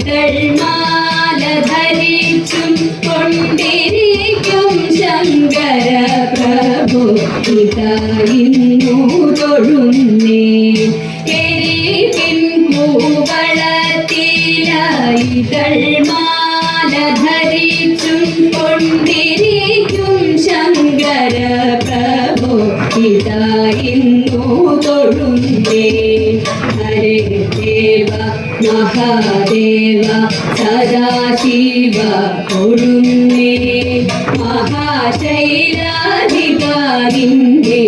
ഇതൾമാല ധരിച്ചും കൊണ്ടിരിക്കും ശങ്കര പ്രഭു ഇതായിരുന്നു തൊഴുന്നേ. എരിപിൻ കൂവളത്തിലായി ഇതൾമാല ധരിച്ചും കൊണ്ടിരിക്കും ശങ്കര പ്രഭു ഇതായിരുന്നു തൊഴുന്നേ. ഹരേ ദേവ മഹാദേവ സദാശിവ തൊഴുന്നേ. മഹാശൈലാധികാരിന്റെ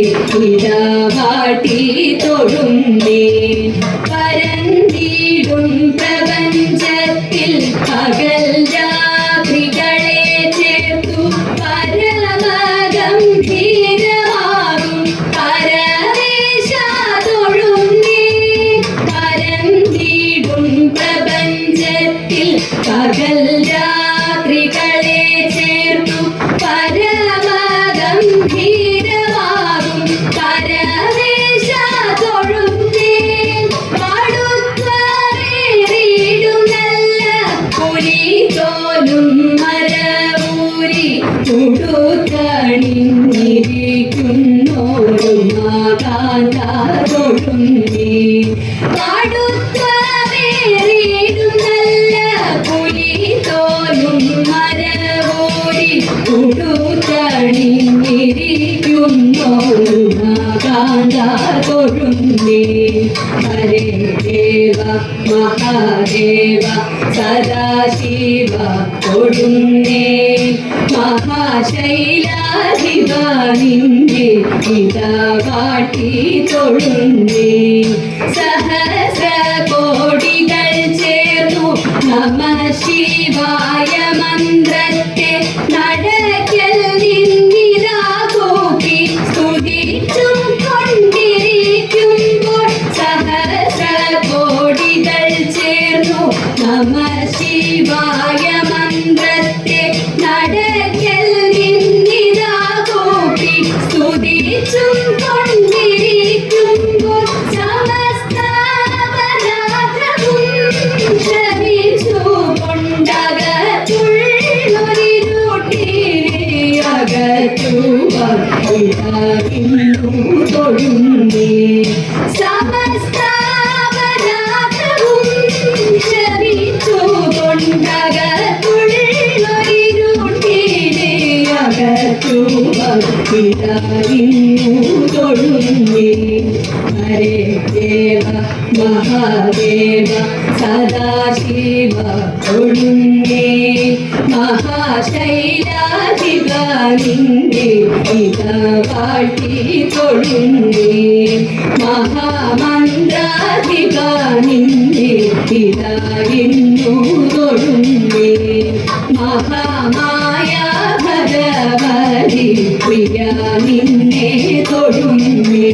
ഇടവാട്ടി തൊഴുന്നേ. പരന്തിടും പ്രപഞ്ചത്തിൽ പകൽ രാത്രികളെ ചേർത്തു പരമഗംഭീരമാകും പരമേശ തൊഴുന്നേ. പരന്തിടും പ്രപഞ്ചത്തിൽ പകൽ രാത്രികളെ ചേർത്തു പരമഗംഭീരമാകും പരമേശ തൊഴുന്നേ. പാടുത്വമേറിയിടും നല്ല പുലിതോലും മരവൂരി ഉടുത്തണിഞ്ഞിരിക്കുന്നോരു മാതാന്ത തൊഴുന്നേ. പാടുത്വമേറിയിടും നല്ല പുലിതോലും മരവൂരി ഉടുത്തണിഞ്ഞിരിക്കുന്നോരു മാതാന്ത തൊഴുന്നേ. ഹരേ ദേവ മഹാദേവ സദാശിവ തൊഴുന്നേ. മഹാശൈലാധികാരിന്റെ ഇടവാട്ടി തൊഴുന്നേ. സഹസ്ര കോടികൾ ചേർന്നു നമ ശിവായ മന്ത്രത്തെ നടക്കൽ നിന്നിരാകൂക്കി സ്തുതിച്ചും കൊണ്ടിരിക്കുമ്പോൾ സഹസ്ര കോടികൾ ചേർന്നു നമ ശിവായ മന്ത്രത്തെ നടക്കൽ നിന്നിരാകൂക്കി സ്തുതിച്ചും കൊണ്ടിരിക്കുമ്പോൾ സമസ്ത അപരാധവും ക്ഷമിച്ചു കൊണ്ടകത്തുള്ളൊരിരുട്ടിനെയകറ്റുവാൻ ഇതായിരുന്നു തൊഴുന്നേ. സമസ്ത അപരാധവും ക്ഷമിച്ചു കൊണ്ടകത്തുള്ളൊരിരുട്ടിനെയകറ്റുവാൻ ഇതായിരുന്നു തൊഴുന്നേ. ഹരേ ദേവ മഹാദേവ സദാശിവ തൊഴുന്നേ. മഹാശൈലാധികാരിന്റെ ഇടവാട്ടി തൊഴുന്നേ. മഹാമന്ത്രാധികാരിന്റെ ഇതായിരുന്നു തൊഴുന്നേ. മഹാമായ ഭഗവതി പ്രിയ നിന്നെ തൊഴുന്നേ.